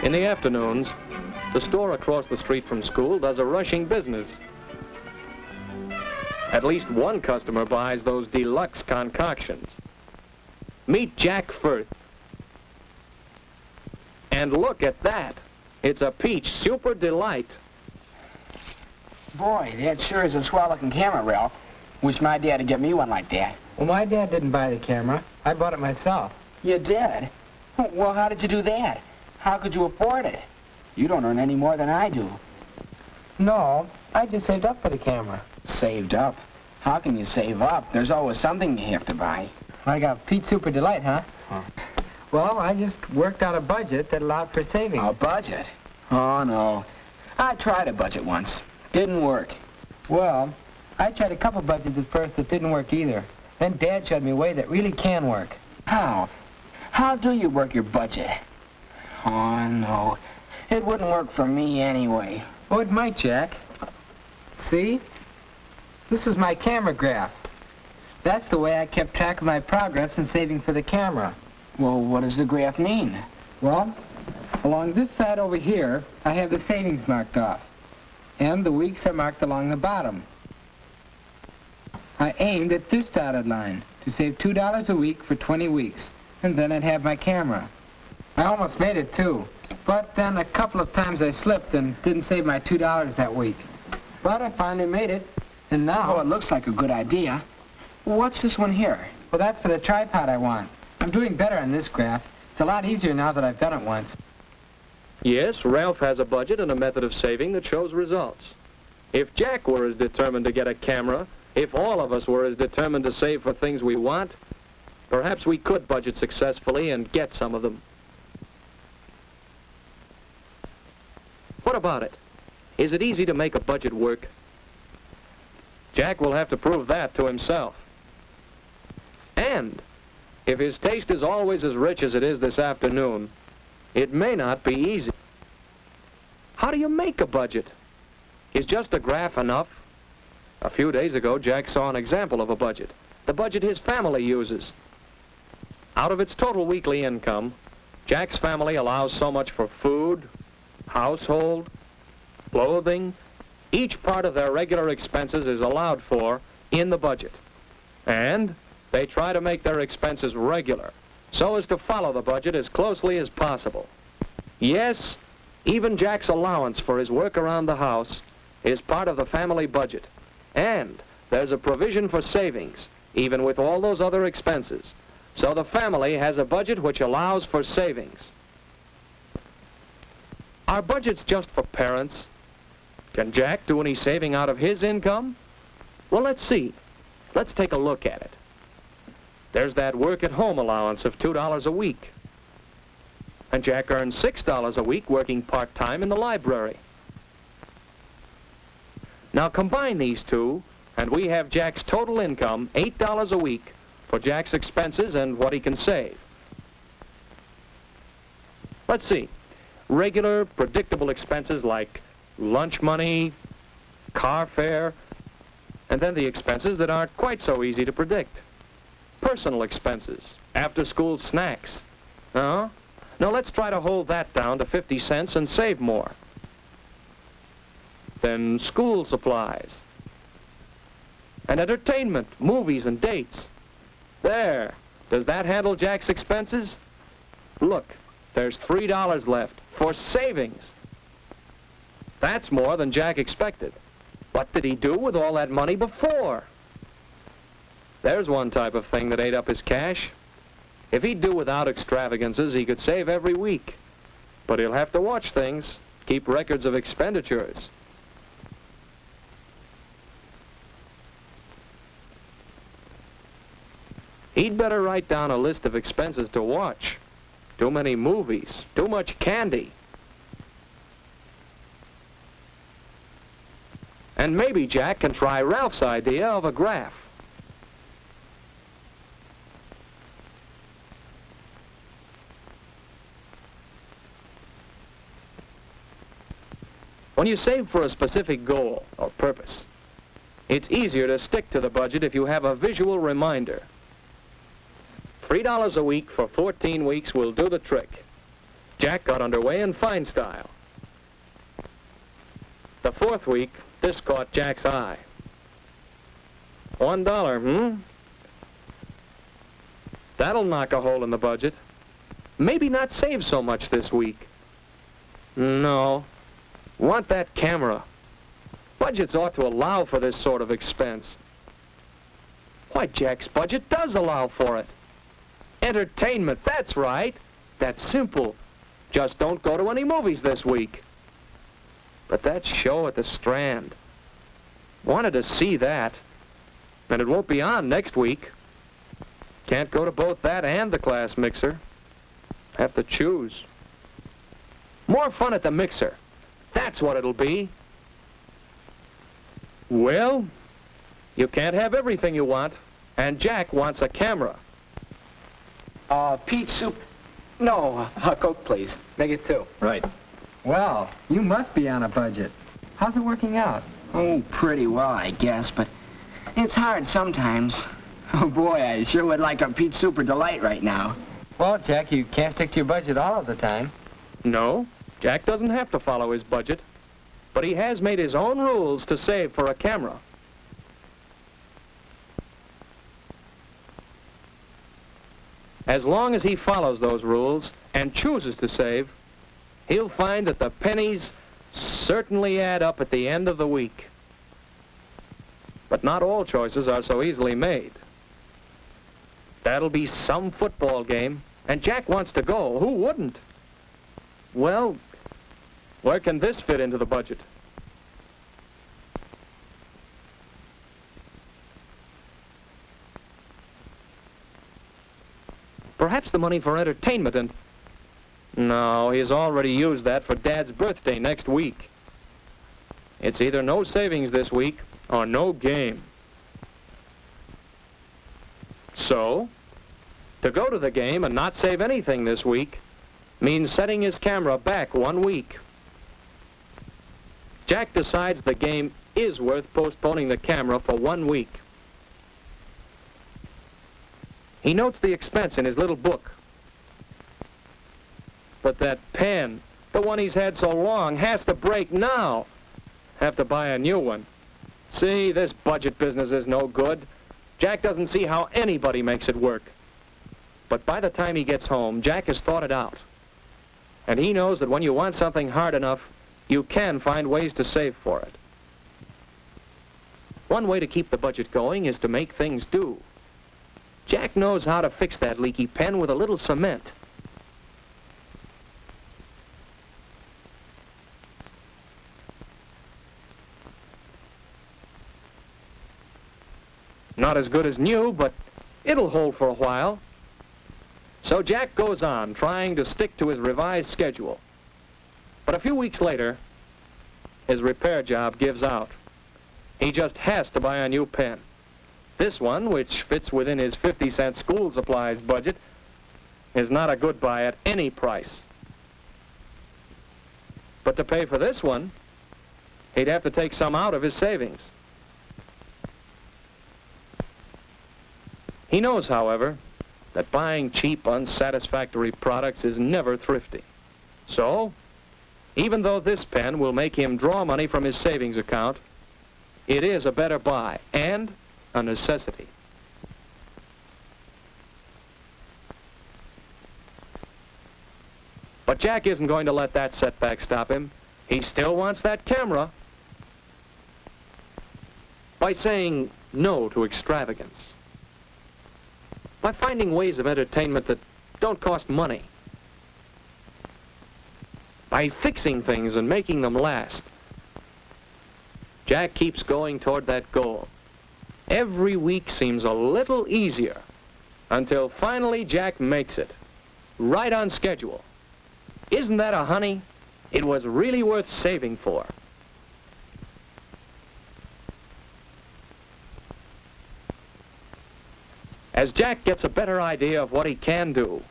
In the afternoons, the store across the street from school does a rushing business. At least one customer buys those deluxe concoctions. Meet Jack Firth. And look at that. It's a peach super delight. Boy, that sure is a swell-looking camera, Ralph. Wish my dad would get me one like that. Well, my dad didn't buy the camera. I bought it myself. You did? Well, how did you do that? How could you afford it? You don't earn any more than I do. No, I just saved up for the camera. Saved up? How can you save up? There's always something you have to buy. I got Peach Super Delight, huh? Well, I just worked out a budget that allowed for savings. A budget? Oh, no. I tried a budget once. Didn't work. Well, I tried a couple budgets at first that didn't work either. Then Dad showed me a way that really can work. How? How do you work your budget? Oh, no. It wouldn't work for me anyway. Oh, it might, Jack. See? This is my camera graph. That's the way I kept track of my progress in saving for the camera. Well, what does the graph mean? Well, along this side over here, I have the savings marked off. And the weeks are marked along the bottom. I aimed at this dotted line to save $2 a week for 20 weeks. And then I'd have my camera. I almost made it, too. But then a couple of times I slipped and didn't save my $2 that week. But I finally made it. And now... Oh, it looks like a good idea. What's this one here? Well, that's for the tripod I want. I'm doing better on this graph. It's a lot easier now that I've done it once. Yes, Ralph has a budget and a method of saving that shows results. If Jack were as determined to get a camera, if all of us were as determined to save for things we want, perhaps we could budget successfully and get some of them. What about it? Is it easy to make a budget work? Jack will have to prove that to himself. And if his taste is always as rich as it is this afternoon, it may not be easy. How do you make a budget? Is just a graph enough? A few days ago, Jack saw an example of a budget, the budget his family uses. Out of its total weekly income, Jack's family allows so much for food, household, clothing. Each part of their regular expenses is allowed for in the budget. And they try to make their expenses regular so as to follow the budget as closely as possible. Yes, even Jack's allowance for his work around the house is part of the family budget. And there's a provision for savings, even with all those other expenses. So the family has a budget which allows for savings. Are budgets just for parents? Can Jack do any saving out of his income? Well, let's see. Let's take a look at it. There's that work-at-home allowance of $2 a week. And Jack earns $6 a week working part-time in the library. Now combine these two, and we have Jack's total income, $8 a week, for Jack's expenses and what he can save. Let's see. Regular, predictable expenses like lunch money, car fare, and then the expenses that aren't quite so easy to predict. Personal expenses, after-school snacks. Now let's try to hold that down to 50 cents and save more. Then school supplies. And entertainment, movies and dates. There. Does that handle Jack's expenses? Look, there's $3 left for savings. That's more than Jack expected. What did he do with all that money before? There's one type of thing that ate up his cash. If he'd do without extravagances, he could save every week. But he'll have to watch things, keep records of expenditures. He'd better write down a list of expenses to watch. Too many movies, too much candy. And maybe Jack can try Ralph's idea of a graph. When you save for a specific goal or purpose, it's easier to stick to the budget if you have a visual reminder. $3 a week for 14 weeks will do the trick. Jack got underway in fine style. The 4th week, this caught Jack's eye. $1, That'll knock a hole in the budget. Maybe not save so much this week. No. Want that camera. Budgets ought to allow for this sort of expense. Why, Jack's budget does allow for it. Entertainment, that's right. That's simple. Just don't go to any movies this week. But that show at the Strand. Wanted to see that. And it won't be on next week. Can't go to both that and the class mixer. Have to choose. More fun at the mixer. That's what it'll be. Well, you can't have everything you want, and Jack wants a camera. Peach soup. No, a Coke, please. Make it 2. Right. Well, you must be on a budget. How's it working out? Oh, pretty well, I guess, but it's hard sometimes. Oh, boy, I sure would like a peach super delight right now. Well, Jack, you can't stick to your budget all of the time. No, Jack doesn't have to follow his budget, but he has made his own rules to save for a camera. As long as he follows those rules and chooses to save, he'll find that the pennies certainly add up at the end of the week. But not all choices are so easily made. That'll be some football game, and Jack wants to go. Who wouldn't? Well, where can this fit into the budget? Perhaps the money for entertainment and... No, he's already used that for Dad's birthday next week. It's either no savings this week or no game. So, to go to the game and not save anything this week means setting his camera back 1 week. Jack decides the game is worth postponing the camera for 1 week. He notes the expense in his little book. But that pen, the one he's had so long, has to break now. Have to buy a new one. See, this budget business is no good. Jack doesn't see how anybody makes it work. But by the time he gets home, Jack has thought it out. And he knows that when you want something hard enough, you can find ways to save for it. One way to keep the budget going is to make things do. Jack knows how to fix that leaky pen with a little cement. Not as good as new, but it'll hold for a while. So Jack goes on, trying to stick to his revised schedule. But a few weeks later, his repair job gives out. He just has to buy a new pen. This one, which fits within his 50-cent school supplies budget, is not a good buy at any price. But to pay for this one, he'd have to take some out of his savings. He knows, however, that buying cheap, unsatisfactory products is never thrifty. So, even though this pen will make him draw money from his savings account, it is a better buy and a necessity. But Jack isn't going to let that setback stop him. He still wants that camera. By saying no to extravagance. By finding ways of entertainment that don't cost money. By fixing things and making them last. Jack keeps going toward that goal. Every week seems a little easier until finally Jack makes it, right on schedule. Isn't that a honey? It was really worth saving for. As Jack gets a better idea of what he can do,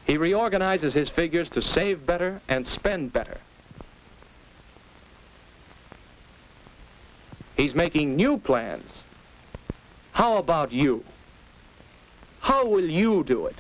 he reorganizes his figures to save better and spend better. He's making new plans. How about you? How will you do it?